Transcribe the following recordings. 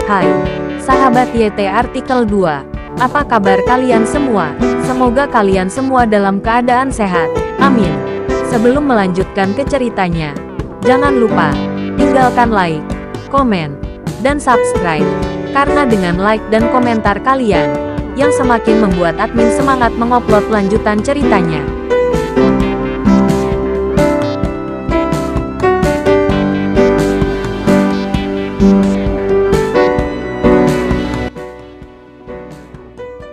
Hai, sahabat YT Artikel 2. Apa kabar kalian semua? Semoga kalian semua dalam keadaan sehat. Amin. Sebelum melanjutkan ke ceritanya, jangan lupa tinggalkan like, komen, dan subscribe. Karena dengan like dan komentar kalian, yang semakin membuat admin semangat mengupload lanjutan ceritanya.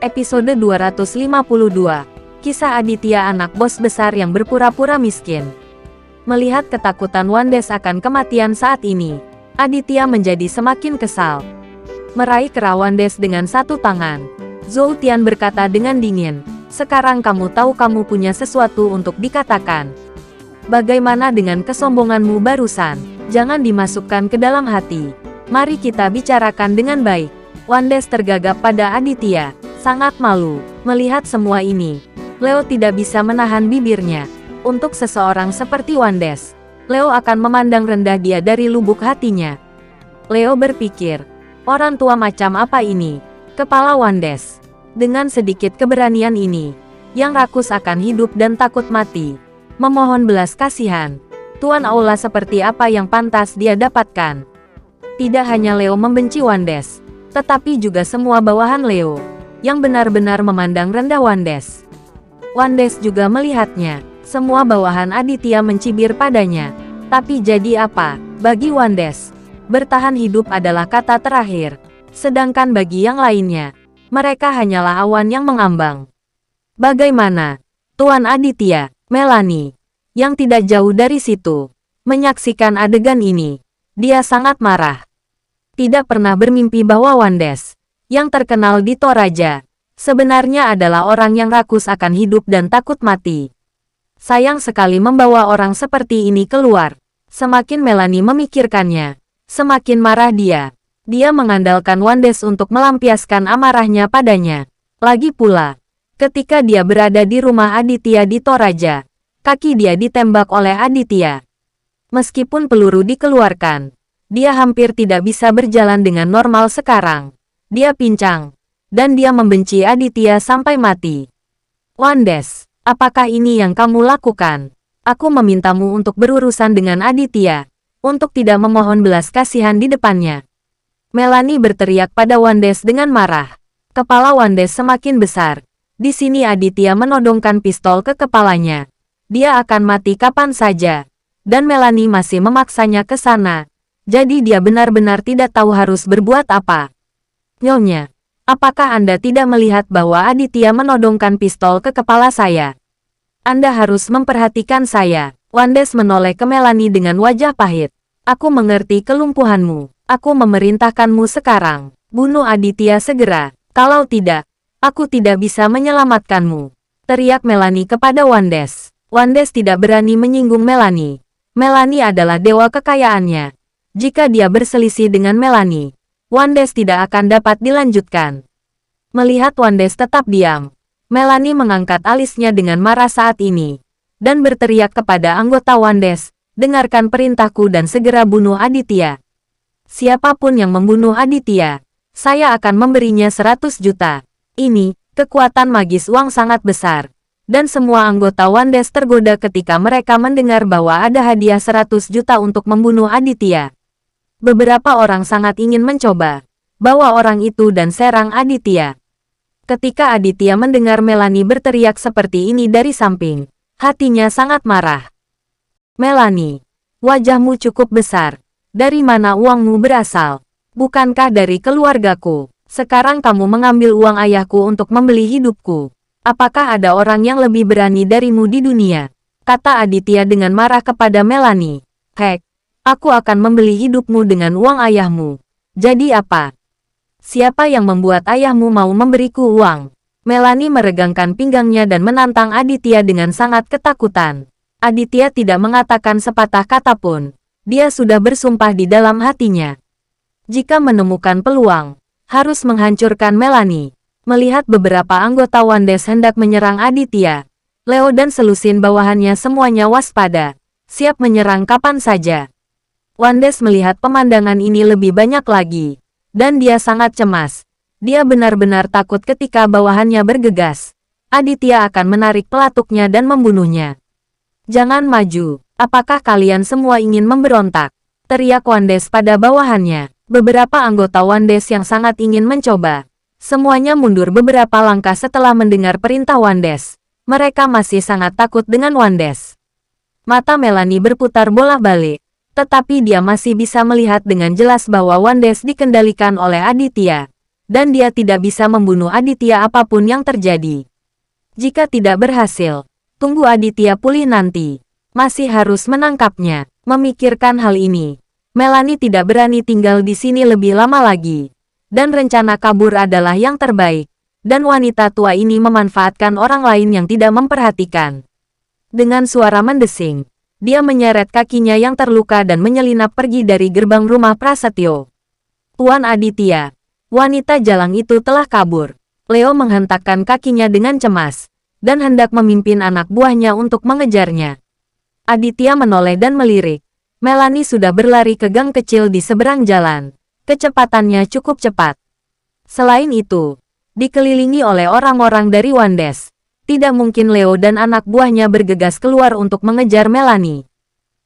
Episode 252. Kisah Aditya, anak bos besar yang berpura-pura miskin. Melihat ketakutan Wandes akan kematian saat ini, Aditya menjadi semakin kesal. Meraih kerah Wandes dengan satu tangan, Zhou Tian berkata dengan dingin, "Sekarang kamu tahu kamu punya sesuatu untuk dikatakan. Bagaimana dengan kesombonganmu barusan? Jangan dimasukkan ke dalam hati. Mari kita bicarakan dengan baik." Wandes tergagap pada Aditya. Sangat malu melihat semua ini. Leo tidak bisa menahan bibirnya. Untuk seseorang seperti Wandes, Leo akan memandang rendah dia dari lubuk hatinya. Leo berpikir, orang tua macam apa ini? Kepala Wandes. Dengan sedikit keberanian ini, yang rakus akan hidup dan takut mati. Memohon belas kasihan. Tuan Aula seperti apa yang pantas dia dapatkan? Tidak hanya Leo membenci Wandes, tetapi juga semua bawahan Leo yang benar-benar memandang rendah Wandes. Wandes juga melihatnya. Semua bawahan Aditya mencibir padanya. Tapi jadi apa? Bagi Wandes, bertahan hidup adalah kata terakhir. Sedangkan bagi yang lainnya, mereka hanyalah awan yang mengambang. Bagaimana, Tuan Aditya? Melanie, yang tidak jauh dari situ, menyaksikan adegan ini. Dia sangat marah. Tidak pernah bermimpi bahwa Wandes, yang terkenal di Toraja, sebenarnya adalah orang yang rakus akan hidup dan takut mati. Sayang sekali membawa orang seperti ini keluar. Semakin Melanie memikirkannya, semakin marah dia. Dia mengandalkan Wandes untuk melampiaskan amarahnya padanya. Lagi pula, ketika dia berada di rumah Aditya di Toraja, kaki dia ditembak oleh Aditya. Meskipun peluru dikeluarkan, dia hampir tidak bisa berjalan dengan normal sekarang. Dia pincang, dan dia membenci Aditya sampai mati. Wandes, apakah ini yang kamu lakukan? Aku memintamu untuk berurusan dengan Aditya, untuk tidak memohon belas kasihan di depannya. Melanie berteriak pada Wandes dengan marah. Kepala Wandes semakin besar. Di sini Aditya menodongkan pistol ke kepalanya. Dia akan mati kapan saja. Dan Melanie masih memaksanya ke sana. Jadi dia benar-benar tidak tahu harus berbuat apa. Nyonya, apakah Anda tidak melihat bahwa Aditya menodongkan pistol ke kepala saya? Anda harus memperhatikan saya. Wandes menoleh ke Melanie dengan wajah pahit. Aku mengerti kelumpuhanmu. Aku memerintahkanmu sekarang. Bunuh Aditya segera. Kalau tidak, aku tidak bisa menyelamatkanmu. Teriak Melanie kepada Wandes. Wandes tidak berani menyinggung Melanie. Melanie adalah dewa kekayaannya. Jika dia berselisih dengan Melanie, Wandes tidak akan dapat dilanjutkan. Melihat Wandes tetap diam, Melanie mengangkat alisnya dengan marah saat ini, dan berteriak kepada anggota Wandes, dengarkan perintahku dan segera bunuh Aditya. Siapapun yang membunuh Aditya, saya akan memberinya 100 juta. Ini, kekuatan magis uang sangat besar. Dan semua anggota Wandes tergoda ketika mereka mendengar bahwa ada hadiah 100 juta untuk membunuh Aditya. Beberapa orang sangat ingin mencoba, bawa orang itu dan serang Aditya. Ketika Aditya mendengar Melanie berteriak seperti ini dari samping, hatinya sangat marah. Melanie, wajahmu cukup besar. Dari mana uangmu berasal? Bukankah dari keluargaku? Sekarang kamu mengambil uang ayahku untuk membeli hidupku. Apakah ada orang yang lebih berani darimu di dunia? Kata Aditya dengan marah kepada Melanie. Hek. Aku akan membeli hidupmu dengan uang ayahmu. Jadi apa? Siapa yang membuat ayahmu mau memberiku uang? Melanie meregangkan pinggangnya dan menantang Aditya dengan sangat ketakutan. Aditya tidak mengatakan sepatah kata pun. Dia sudah bersumpah di dalam hatinya. Jika menemukan peluang, harus menghancurkan Melanie. Melihat beberapa anggota Wandes hendak menyerang Aditya, Leo dan selusin bawahannya semuanya waspada. Siap menyerang kapan saja. Wandes melihat pemandangan ini lebih banyak lagi. Dan dia sangat cemas. Dia benar-benar takut ketika bawahannya bergegas. Aditya akan menarik pelatuknya dan membunuhnya. Jangan maju. Apakah kalian semua ingin memberontak? Teriak Wandes pada bawahannya. Beberapa anggota Wandes yang sangat ingin mencoba. Semuanya mundur beberapa langkah setelah mendengar perintah Wandes. Mereka masih sangat takut dengan Wandes. Mata Melanie berputar bolak-balik. Tetapi dia masih bisa melihat dengan jelas bahwa Wandes dikendalikan oleh Aditya. Dan dia tidak bisa membunuh Aditya apapun yang terjadi. Jika tidak berhasil, tunggu Aditya pulih nanti. Masih harus menangkapnya. Memikirkan hal ini, Melanie tidak berani tinggal di sini lebih lama lagi. Dan rencana kabur adalah yang terbaik. Dan wanita tua ini memanfaatkan orang lain yang tidak memperhatikan. Dengan suara mendesing, dia menyeret kakinya yang terluka dan menyelinap pergi dari gerbang rumah Prasetyo. Tuan Aditya, wanita jalang itu telah kabur. Leo menghentakkan kakinya dengan cemas, dan hendak memimpin anak buahnya untuk mengejarnya. Aditya menoleh dan melirik. Melanie sudah berlari ke gang kecil di seberang jalan. Kecepatannya cukup cepat. Selain itu, dikelilingi oleh orang-orang dari Wandes. Tidak mungkin Leo dan anak buahnya bergegas keluar untuk mengejar Melanie.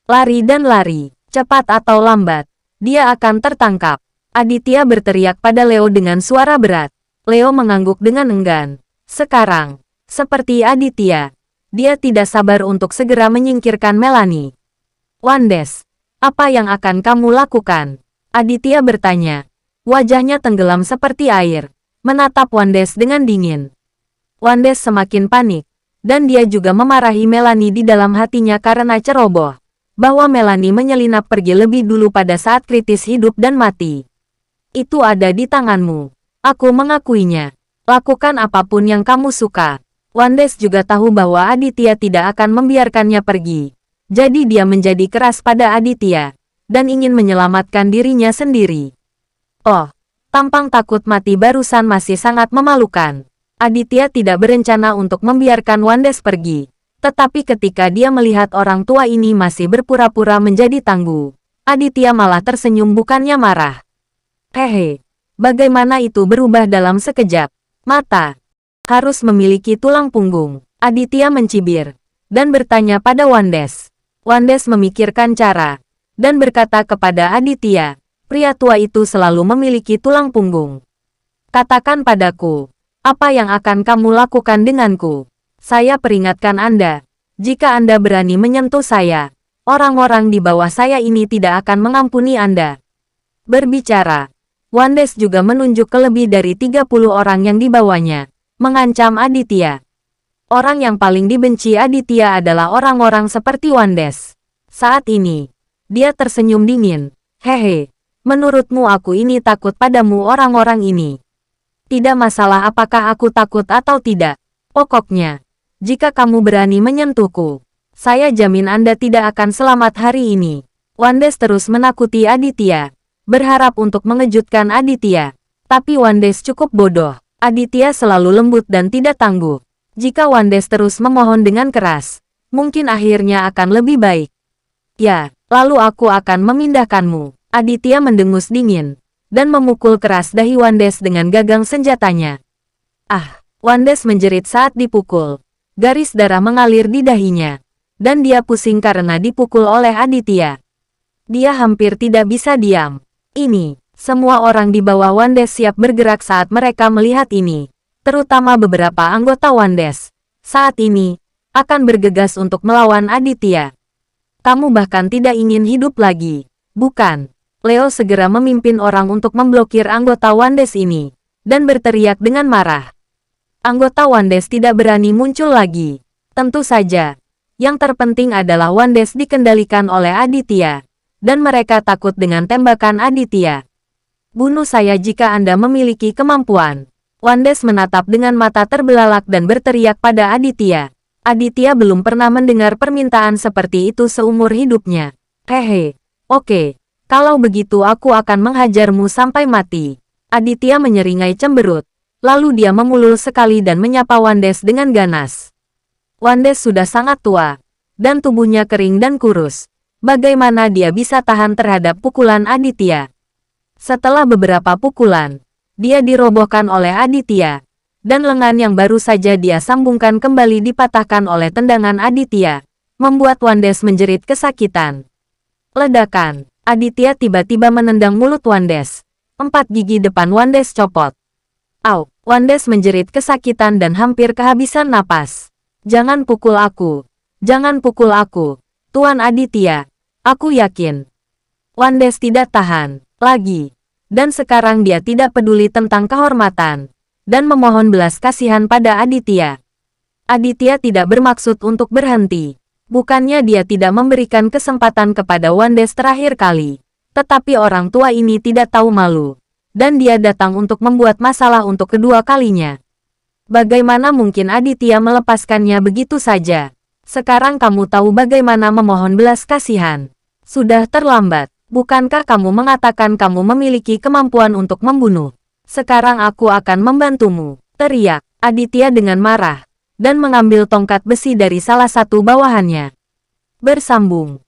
Lari dan lari, cepat atau lambat, dia akan tertangkap. Aditya berteriak pada Leo dengan suara berat. Leo mengangguk dengan enggan. Sekarang, seperti Aditya, dia tidak sabar untuk segera menyingkirkan Melanie. Wandes, apa yang akan kamu lakukan? Aditya bertanya. Wajahnya tenggelam seperti air, menatap Wandes dengan dingin. Wandes semakin panik, dan dia juga memarahi Melanie di dalam hatinya karena ceroboh, bahwa Melanie menyelinap pergi lebih dulu pada saat kritis hidup dan mati. Itu ada di tanganmu. Aku mengakuinya. Lakukan apapun yang kamu suka. Wandes juga tahu bahwa Aditya tidak akan membiarkannya pergi. Jadi dia menjadi keras pada Aditya, dan ingin menyelamatkan dirinya sendiri. Oh, tampang takut mati barusan masih sangat memalukan. Aditya tidak berencana untuk membiarkan Wandes pergi. Tetapi ketika dia melihat orang tua ini masih berpura-pura menjadi tangguh, Aditya malah tersenyum bukannya marah. Hehe, bagaimana itu berubah dalam sekejap mata? Harus memiliki tulang punggung. Aditya mencibir, dan bertanya pada Wandes. Wandes memikirkan cara, dan berkata kepada Aditya, pria tua itu selalu memiliki tulang punggung. Katakan padaku, apa yang akan kamu lakukan denganku? Saya peringatkan Anda, jika Anda berani menyentuh saya, orang-orang di bawah saya ini tidak akan mengampuni Anda. Berbicara, Wandes juga menunjuk ke lebih dari 30 orang yang dibawanya, mengancam Aditya. Orang yang paling dibenci Aditya adalah orang-orang seperti Wandes. Saat ini, dia tersenyum dingin. Hehe, menurutmu aku ini takut padamu orang-orang ini? Tidak masalah apakah aku takut atau tidak. Pokoknya, jika kamu berani menyentuhku, saya jamin Anda tidak akan selamat hari ini. Wandes terus menakuti Aditya, berharap untuk mengejutkan Aditya. Tapi Wandes cukup bodoh. Aditya selalu lembut dan tidak tangguh. Jika Wandes terus memohon dengan keras, mungkin akhirnya akan lebih baik. Ya, lalu aku akan memindahkanmu. Aditya mendengus dingin, dan memukul keras dahi Wandes dengan gagang senjatanya. Ah, Wandes menjerit saat dipukul. Garis darah mengalir di dahinya, dan dia pusing karena dipukul oleh Aditya. Dia hampir tidak bisa diam. Ini, semua orang di bawah Wandes siap bergerak saat mereka melihat ini, terutama beberapa anggota Wandes. Saat ini, akan bergegas untuk melawan Aditya. Kamu bahkan tidak ingin hidup lagi, bukan? Leo segera memimpin orang untuk memblokir anggota Wandes ini, dan berteriak dengan marah. Anggota Wandes tidak berani muncul lagi. Tentu saja, yang terpenting adalah Wandes dikendalikan oleh Aditya, dan mereka takut dengan tembakan Aditya. Bunuh saya jika Anda memiliki kemampuan. Wandes menatap dengan mata terbelalak dan berteriak pada Aditya. Aditya belum pernah mendengar permintaan seperti itu seumur hidupnya. Hehe, oke. Kalau begitu aku akan menghajarmu sampai mati. Aditya menyeringai cemberut. Lalu dia memulul sekali dan menyapa Wandes dengan ganas. Wandes sudah sangat tua, dan tubuhnya kering dan kurus. Bagaimana dia bisa tahan terhadap pukulan Aditya? Setelah beberapa pukulan, dia dirobohkan oleh Aditya, dan lengan yang baru saja dia sambungkan kembali dipatahkan oleh tendangan Aditya, membuat Wandes menjerit kesakitan. Ledakan, Aditya tiba-tiba menendang mulut Wandes. 4 gigi depan Wandes copot. Au, Wandes menjerit kesakitan dan hampir kehabisan napas. Jangan pukul aku. Jangan pukul aku. Tuan Aditya, aku yakin. Wandes tidak tahan lagi. Dan sekarang dia tidak peduli tentang kehormatan. Dan memohon belas kasihan pada Aditya. Aditya tidak bermaksud untuk berhenti. Bukannya dia tidak memberikan kesempatan kepada Wandes terakhir kali. Tetapi orang tua ini tidak tahu malu. Dan dia datang untuk membuat masalah untuk kedua kalinya. Bagaimana mungkin Aditya melepaskannya begitu saja? Sekarang kamu tahu bagaimana memohon belas kasihan. Sudah terlambat. Bukankah kamu mengatakan kamu memiliki kemampuan untuk membunuh? Sekarang aku akan membantumu, teriak Aditya dengan marah, dan mengambil tongkat besi dari salah satu bawahannya. Bersambung.